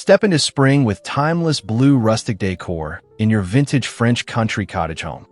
Step into spring with timeless blue rustic decor in your vintage French country cottage home.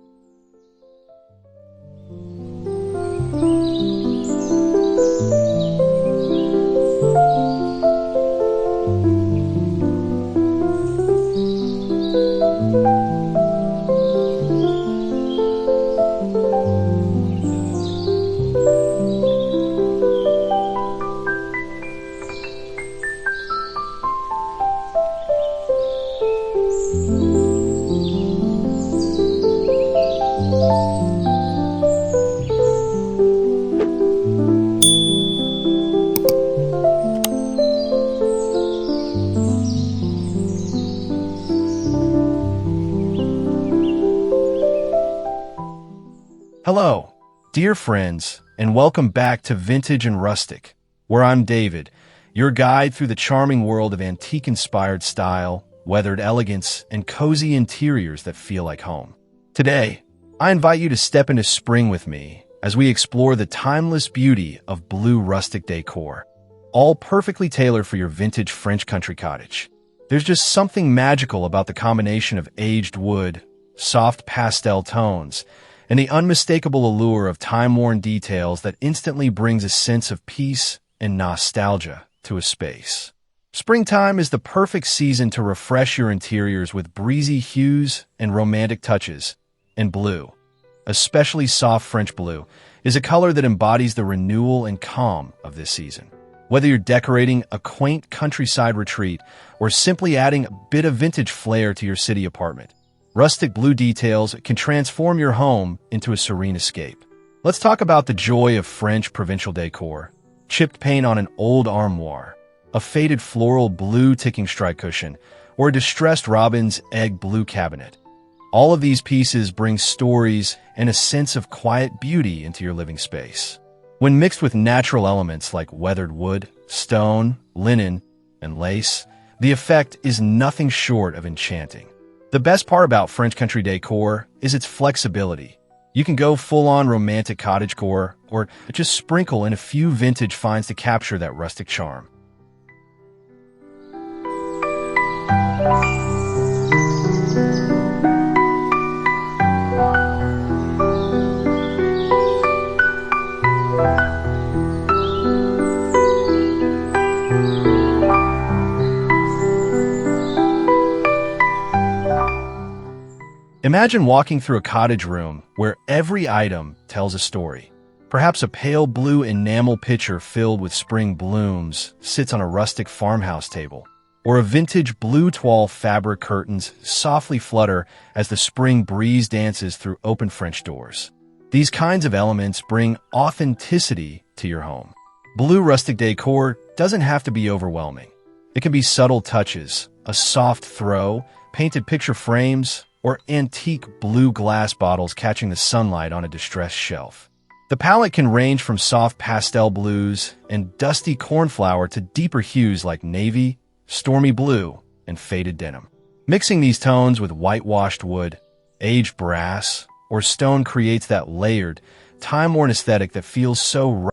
Hello, dear friends, and welcome back to Vintage and Rustic, where I'm David, your guide through the charming world of antique-inspired style, weathered elegance, and cozy interiors that feel like home. Today, I invite you to step into spring with me as we explore the timeless beauty of blue rustic decor, all perfectly tailored for your vintage French country cottage. There's just something magical about the combination of aged wood, soft pastel tones, and the unmistakable allure of time-worn details that instantly brings a sense of peace and nostalgia to a space. Springtime is the perfect season to refresh your interiors with breezy hues and romantic touches, and blue, especially soft French blue, is a color that embodies the renewal and calm of this season. Whether you're decorating a quaint countryside retreat or simply adding a bit of vintage flair to your city apartment, rustic blue details can transform your home into a serene escape. Let's talk about the joy of French provincial decor. Chipped paint on an old armoire, a faded floral blue ticking strike cushion, or a distressed robin's egg blue cabinet. All of these pieces bring stories and a sense of quiet beauty into your living space. When mixed with natural elements like weathered wood, stone, linen, and lace, the effect is nothing short of enchanting. The best part about French country decor is its flexibility. You can go full-on romantic cottagecore or just sprinkle in a few vintage finds to capture that rustic charm. Imagine walking through a cottage room where every item tells a story. Perhaps a pale blue enamel pitcher filled with spring blooms sits on a rustic farmhouse table, or a vintage blue toile fabric curtains softly flutter as the spring breeze dances through open French doors. These kinds of elements bring authenticity to your home. Blue rustic decor doesn't have to be overwhelming. It can be subtle touches, a soft throw, painted picture frames, or antique blue glass bottles catching the sunlight on a distressed shelf. The palette can range from soft pastel blues and dusty cornflower to deeper hues like navy, stormy blue, and faded denim. Mixing these tones with whitewashed wood, aged brass, or stone creates that layered, time-worn aesthetic that feels so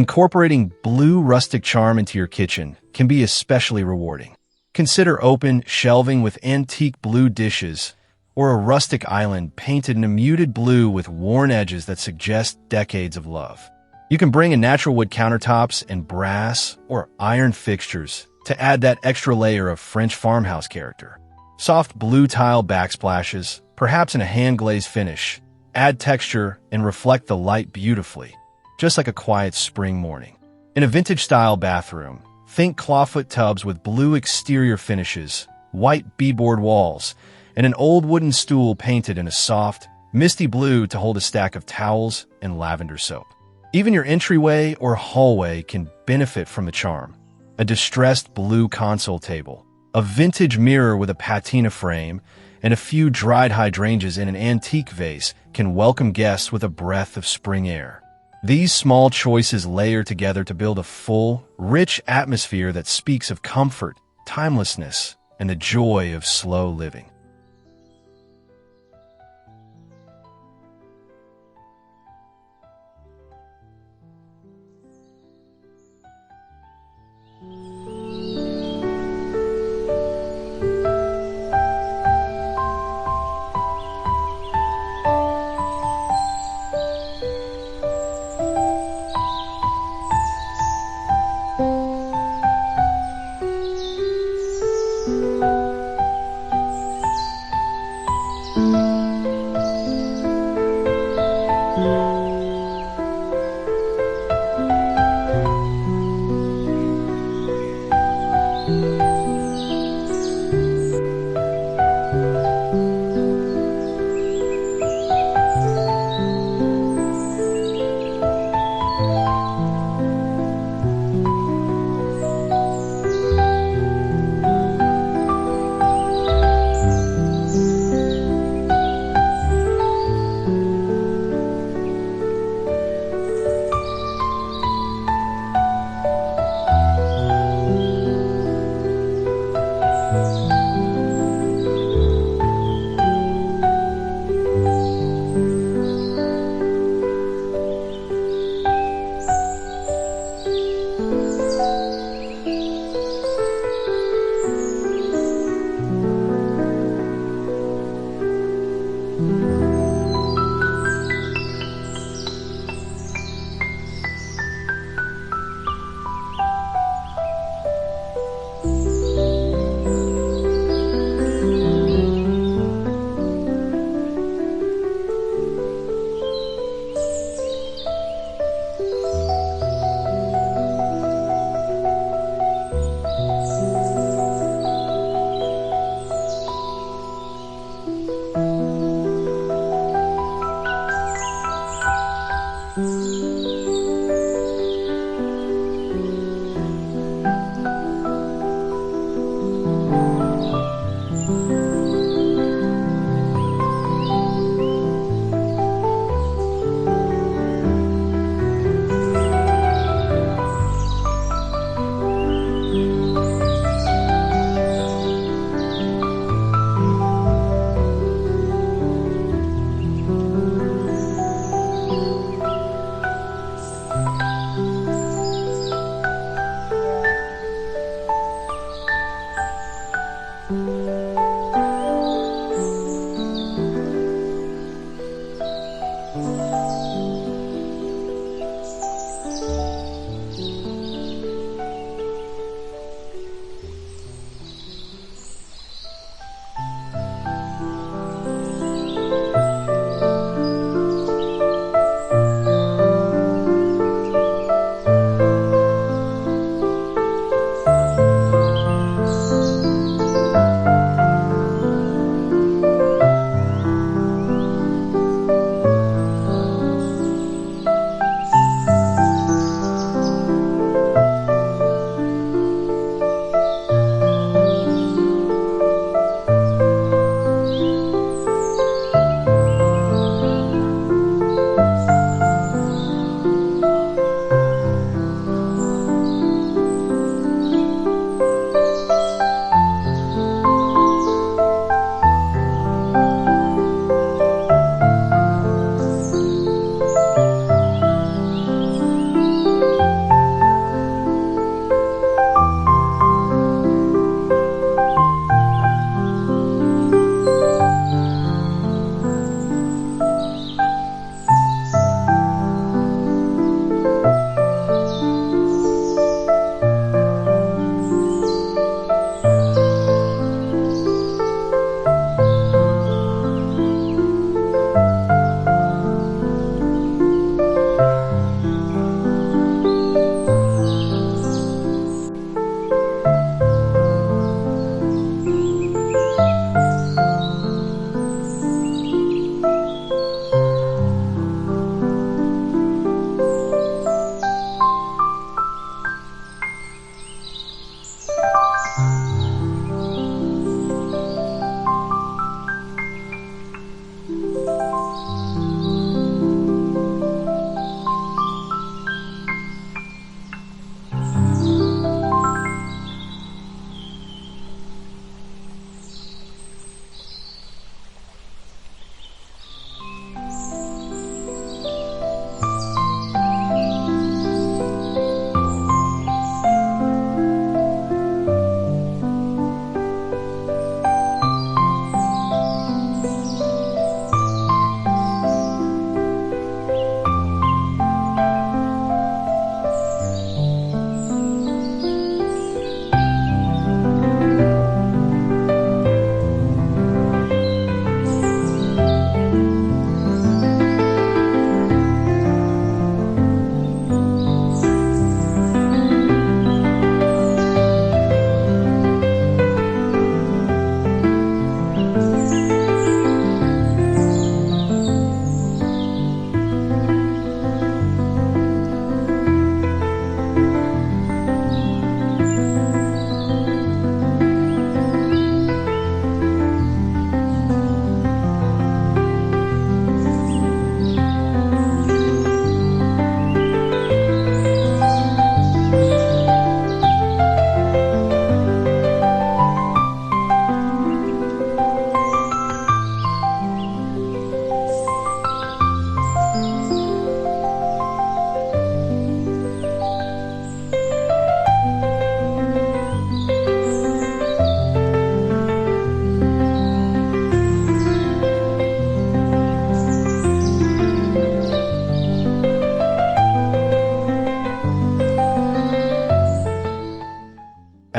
Incorporating blue rustic charm into your kitchen can be especially rewarding. Consider open shelving with antique blue dishes or a rustic island painted in a muted blue with worn edges that suggest decades of love. You can bring in natural wood countertops and brass or iron fixtures to add that extra layer of French farmhouse character. Soft blue tile backsplashes, perhaps in a hand-glazed finish, add texture and reflect the light beautifully, just like a quiet spring morning. In a vintage-style bathroom, think clawfoot tubs with blue exterior finishes, white beadboard walls, and an old wooden stool painted in a soft, misty blue to hold a stack of towels and lavender soap. Even your entryway or hallway can benefit from the charm. A distressed blue console table, a vintage mirror with a patina frame, and a few dried hydrangeas in an antique vase can welcome guests with a breath of spring air. These small choices layer together to build a full, rich atmosphere that speaks of comfort, timelessness, and the joy of slow living.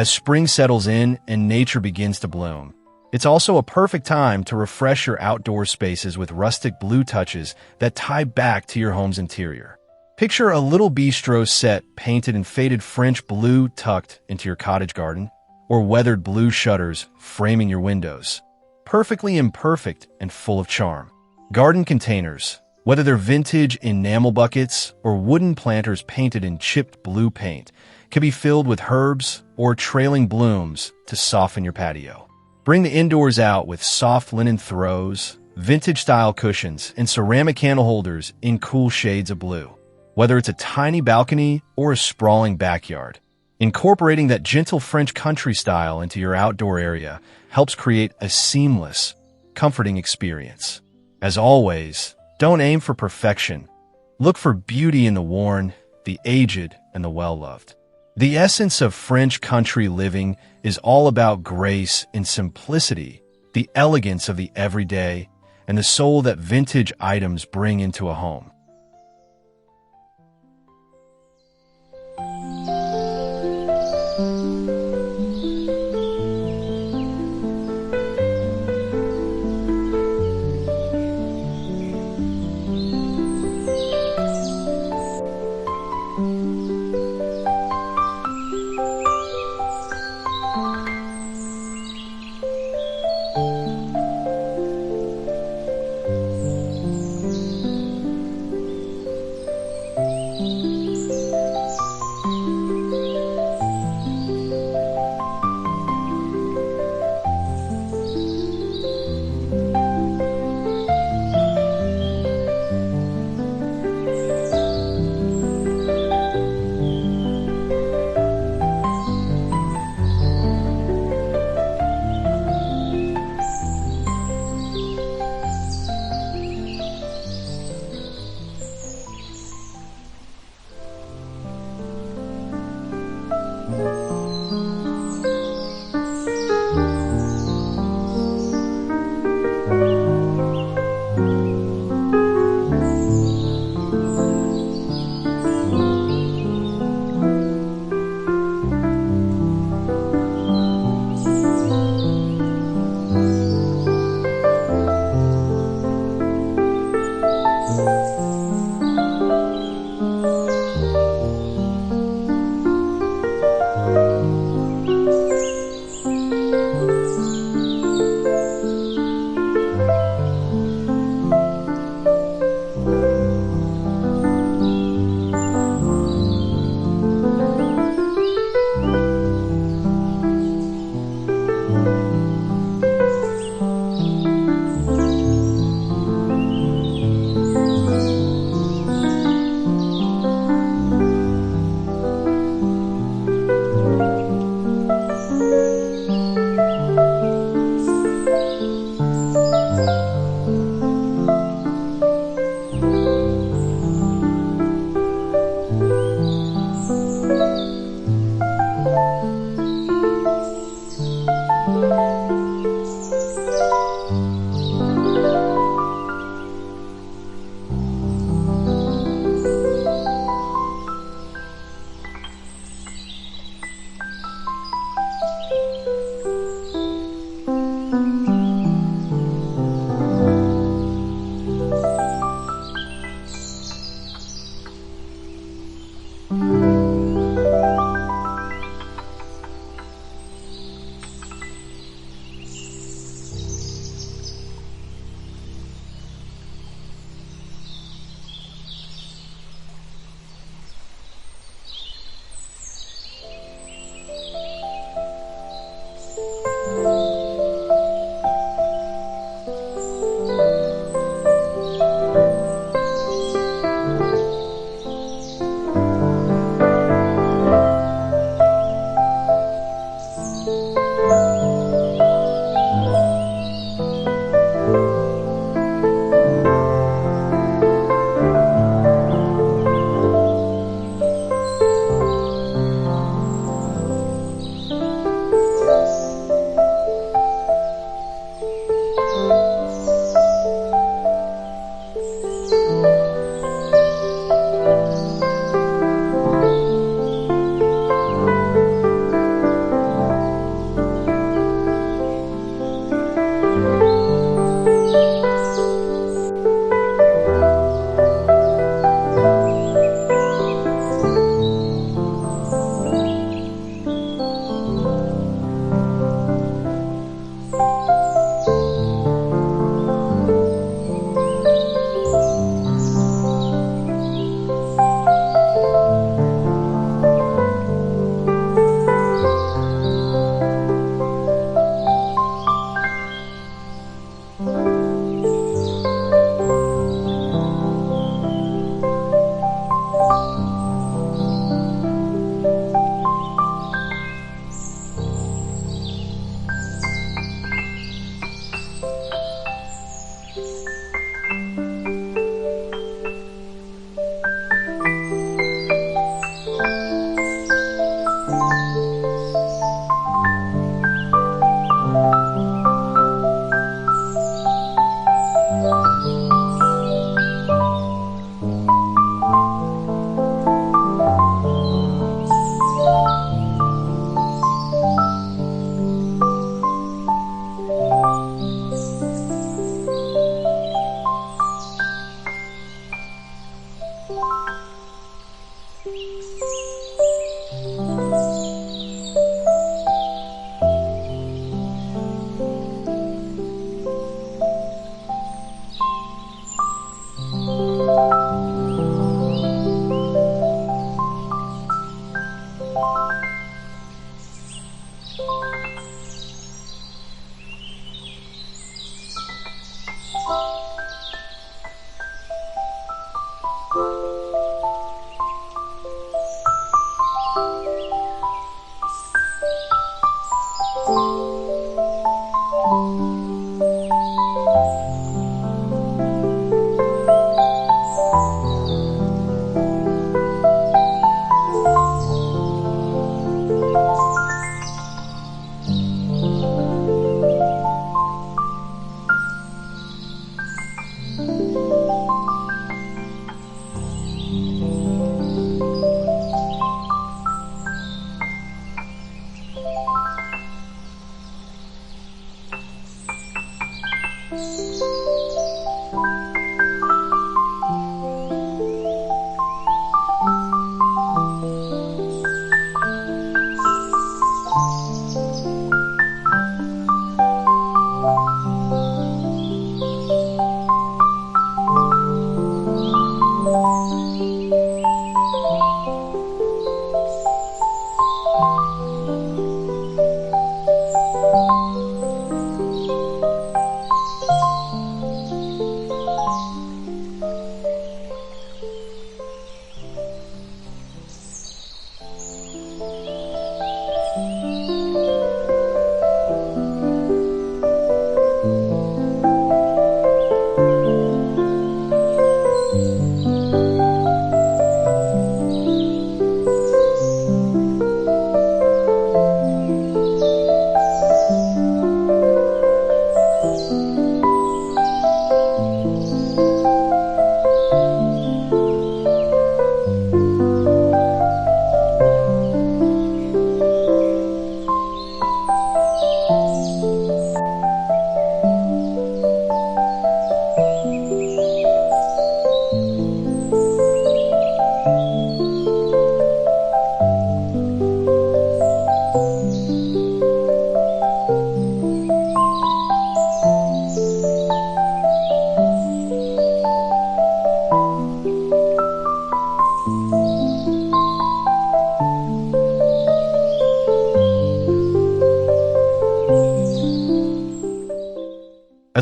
as spring settles in and nature begins to bloom. It's also a perfect time to refresh your outdoor spaces with rustic blue touches that tie back to your home's interior. Picture a little bistro set painted in faded French blue tucked into your cottage garden, or weathered blue shutters framing your windows. Perfectly imperfect and full of charm. Garden containers, whether they're vintage enamel buckets or wooden planters painted in chipped blue paint, can be filled with herbs or trailing blooms to soften your patio. Bring the indoors out with soft linen throws, vintage-style cushions, and ceramic candle holders in cool shades of blue. Whether it's a tiny balcony or a sprawling backyard, incorporating that gentle French country style into your outdoor area helps create a seamless, comforting experience. As always, don't aim for perfection. Look for beauty in the worn, the aged, and the well-loved. The essence of French country living is all about grace and simplicity, the elegance of the everyday, and the soul that vintage items bring into a home.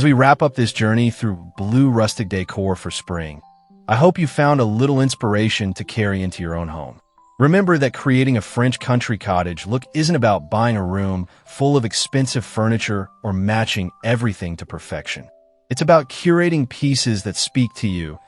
As we wrap up this journey through blue rustic decor for spring, I hope you found a little inspiration to carry into your own home. Remember that creating a French country cottage look isn't about buying a room full of expensive furniture or matching everything to perfection. It's about curating pieces that speak to you,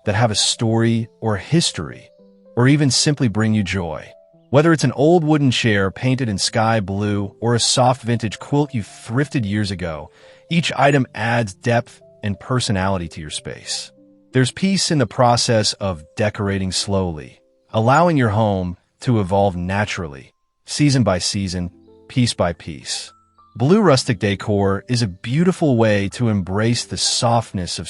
that have a story or history, or even simply bring you joy. Whether it's an old wooden chair painted in sky blue or a soft vintage quilt you thrifted years ago, each item adds depth and personality to your space. There's peace in the process of decorating slowly, allowing your home to evolve naturally, season by season, piece by piece. Blue rustic decor is a beautiful way to embrace the softness of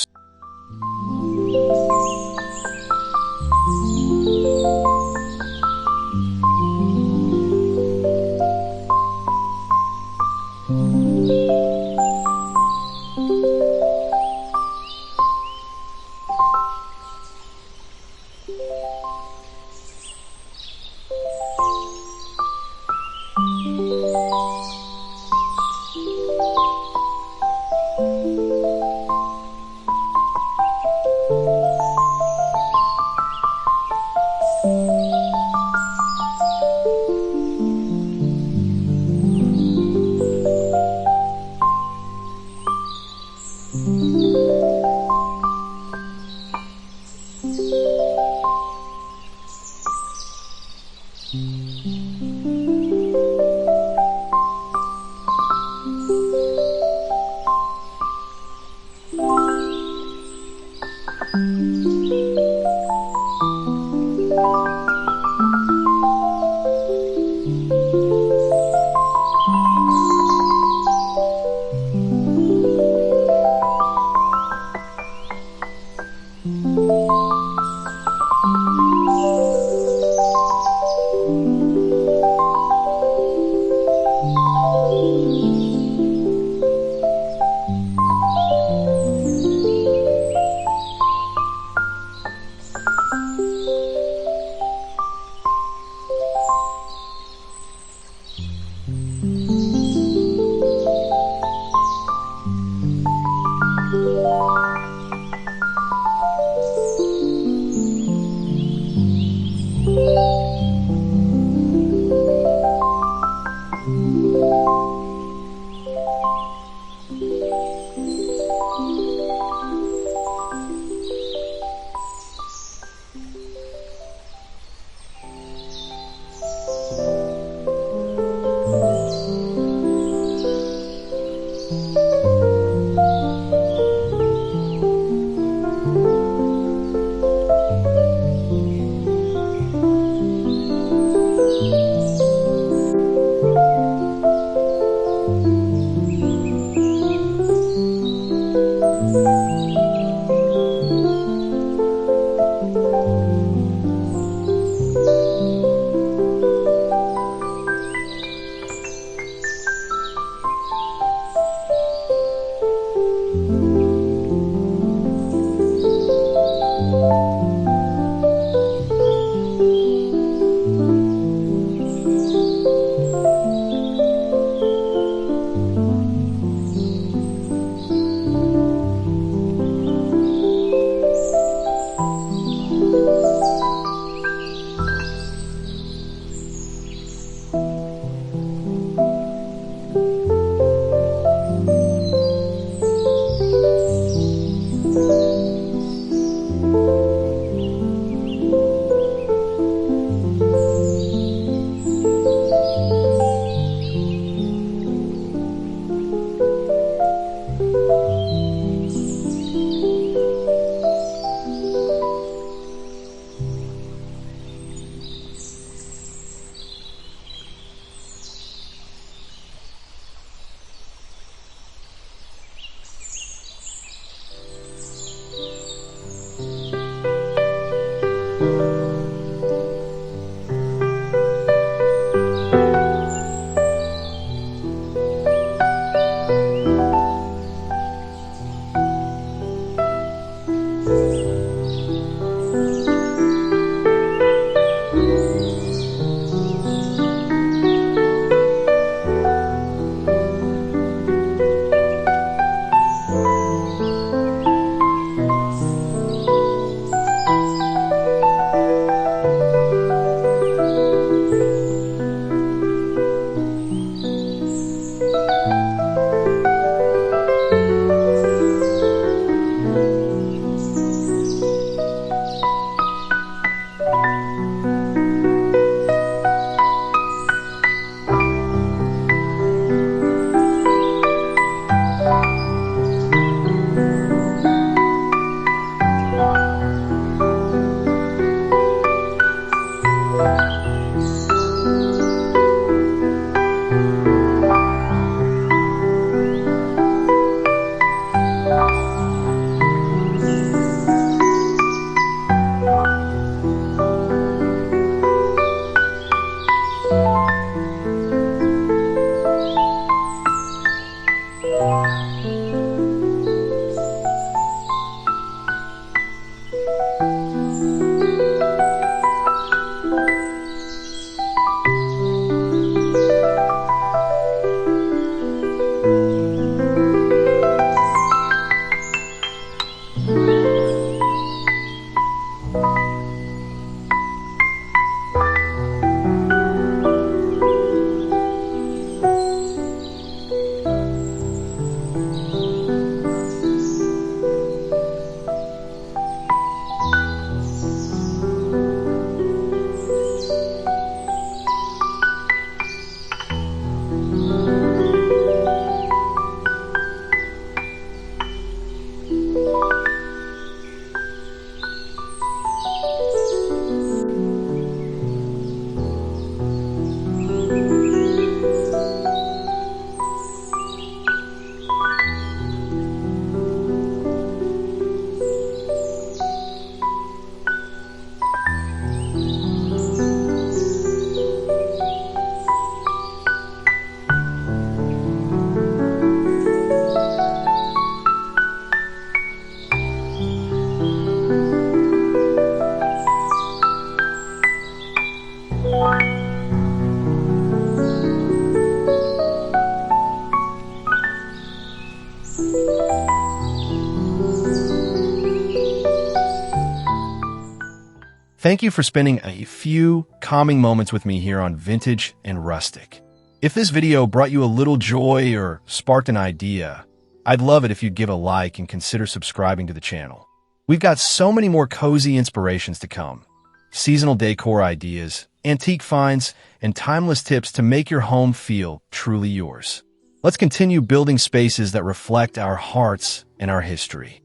Thank you for spending a few calming moments with me here on Vintage and Rustic. If this video brought you a little joy or sparked an idea, I'd love it if you'd give a like and consider subscribing to the channel. We've got so many more cozy inspirations to come. Seasonal decor ideas, antique finds, and timeless tips to make your home feel truly yours. Let's continue building spaces that reflect our hearts and our history.